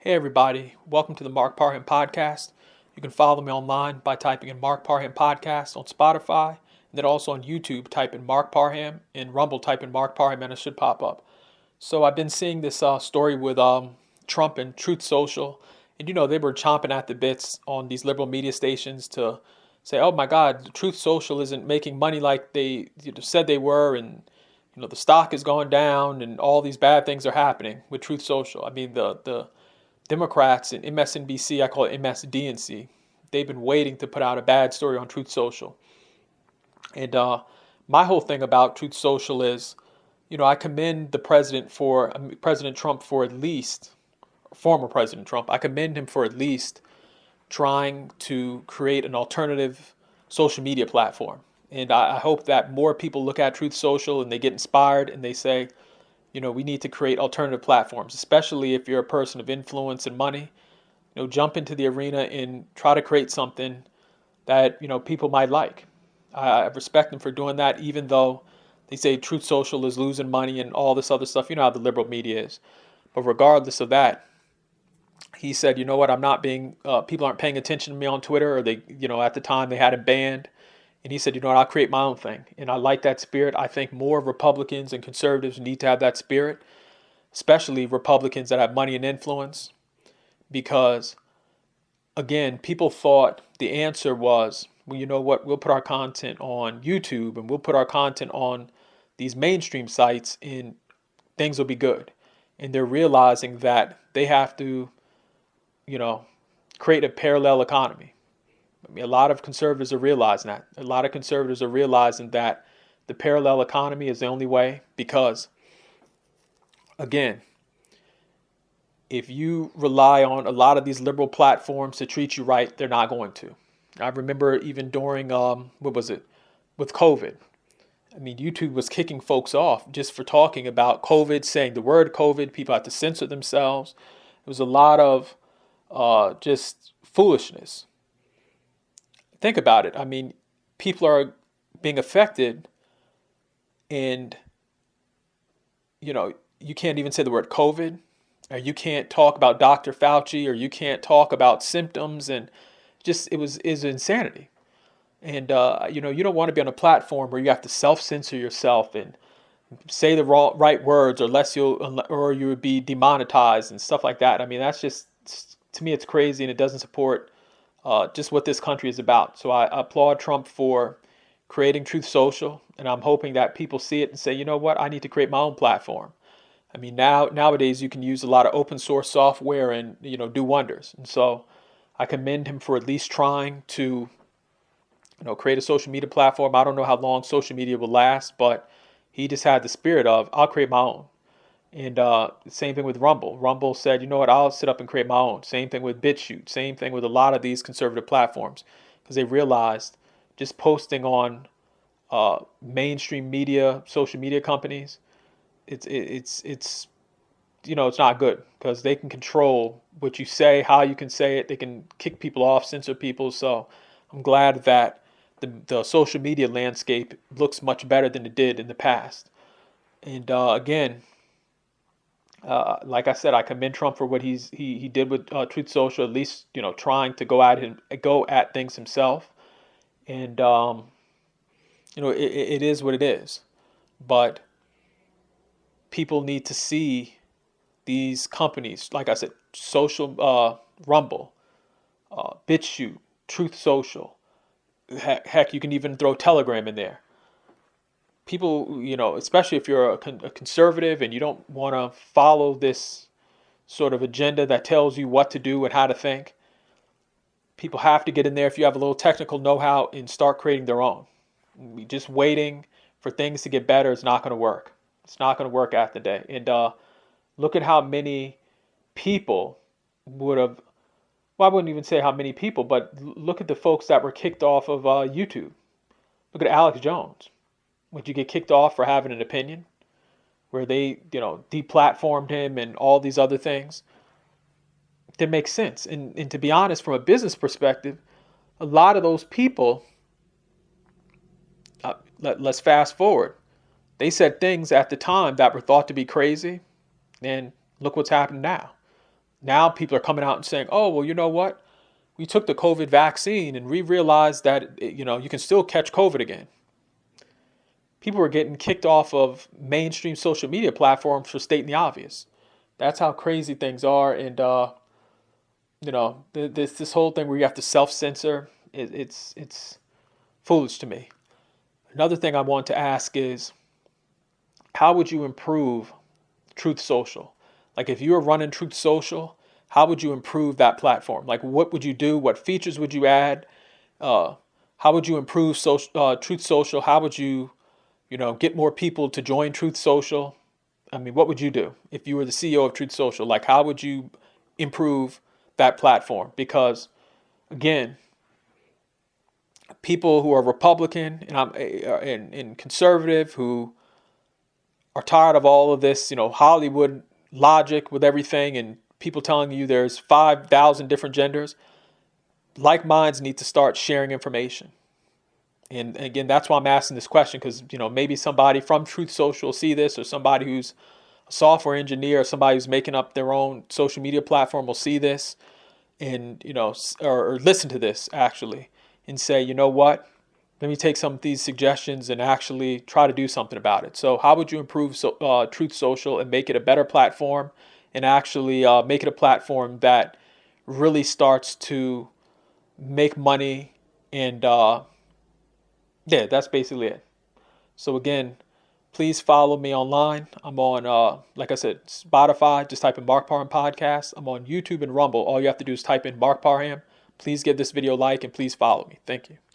Hey everybody, welcome to the Mark Parham Podcast. You can follow me online by typing in Mark Parham Podcast on Spotify, and then also on YouTube, type in Mark Parham, and Rumble, type in Mark Parham, and it should pop up. So I've been seeing this story with Trump and Truth Social, and they were chomping at the bits on these liberal media stations to say, "Oh my God, Truth Social isn't making money like they said they were," and the stock is going down, and all these bad things are happening with Truth Social. I mean, the Democrats and MSNBC, I call it MSDNC, they've been waiting to put out a bad story on Truth Social. And my whole thing about Truth Social is, I commend the President Trump for at least, former President Trump, I commend him for at least trying to create an alternative social media platform. And I hope that more people look at Truth Social and they get inspired and they say, we need to create alternative platforms, especially if you're a person of influence and money. Jump into the arena and try to create something that, people might like. I respect them for doing that, even though they say Truth Social is losing money and all this other stuff. You know how the liberal media is. But regardless of that, he said, you know what, people aren't paying attention to me on Twitter, or they, at the time they had him banned. And he said, you know what, I'll create my own thing. And I like that spirit. I think more Republicans and conservatives need to have that spirit, especially Republicans that have money and influence. Because, again, people thought the answer was, well, you know what, we'll put our content on YouTube and we'll put our content on these mainstream sites and things will be good. And they're realizing that they have to, create a parallel economy. I mean, a lot of conservatives are realizing that. A lot of conservatives are realizing that the parallel economy is the only way because, again, if you rely on a lot of these liberal platforms to treat you right, they're not going to. I remember even during, with COVID. I mean, YouTube was kicking folks off just for talking about COVID, saying the word COVID. People had to censor themselves. It was a lot of just foolishness. Think about it. I mean, people are being affected and, you can't even say the word COVID, or you can't talk about Dr. Fauci, or you can't talk about symptoms, and just is insanity. And, you don't want to be on a platform where you have to self-censor yourself and say the right words, or you would be demonetized and stuff like that. I mean, that's just, to me, it's crazy, and it doesn't support just what this country is about. So I applaud Trump for creating Truth Social, and I'm hoping that people see it and say, you know what, I need to create my own platform. I mean, nowadays you can use a lot of open source software and do wonders. And so I commend him for at least trying to create a social media platform. I don't know how long social media will last, but he just had the spirit of, I'll create my own. And same thing with Rumble. Rumble said, you know what, I'll sit up and create my own. Same thing with BitChute. Same thing with a lot of these conservative platforms, because they realized just posting on mainstream media, social media companies, it's not good, because they can control what you say, how you can say it. They can kick people off, censor people. So I'm glad that the social media landscape looks much better than it did in the past. And again, like I said, I commend Trump for what he did with Truth Social, at least trying to go at things himself. And it is what it is. But people need to see these companies, like I said, Rumble, BitChute, Truth Social. Heck, you can even throw Telegram in there. People, especially if you're a conservative and you don't want to follow this sort of agenda that tells you what to do and how to think, people have to get in there if you have a little technical know-how and start creating their own. Just waiting for things to get better is not going to work. It's not going to work after the day. And look at how many people would have, well, I wouldn't even say how many people, but look at the folks that were kicked off of YouTube. Look at Alex Jones. Would you get kicked off for having an opinion, where they, deplatformed him and all these other things? That makes sense. And to be honest, from a business perspective, a lot of those people, let's fast forward. They said things at the time that were thought to be crazy, and look what's happened now. Now people are coming out and saying, oh, well, you know what? We took the COVID vaccine and we realized that, you can still catch COVID again. People were getting kicked off of mainstream social media platforms for stating the obvious. That's how crazy things are. And, this whole thing where you have to self-censor, it's foolish to me. Another thing I want to ask is, how would you improve Truth Social? Like if you were running Truth Social, how would you improve that platform? Like what would you do? What features would you add? How would you improve Truth Social? How would you, get more people to join Truth Social? I mean, what would you do if you were the CEO of Truth Social? Like how would you improve that platform? Because again, people who are Republican and conservative who are tired of all of this, Hollywood logic with everything and people telling you there's 5,000 different genders, like minds need to start sharing information. And again, that's why I'm asking this question, because, maybe somebody from Truth Social will see this, or somebody who's a software engineer, or somebody who's making up their own social media platform will see this and, or listen to this actually and say, you know what? Let me take some of these suggestions and actually try to do something about it. So how would you improve Truth Social and make it a better platform and actually make it a platform that really starts to make money? And that's basically it. So again, please follow me online. I'm on, like I said, Spotify. Just type in Mark Parham Podcast. I'm on YouTube and Rumble. All you have to do is type in Mark Parham. Please give this video a like and please follow me. Thank you.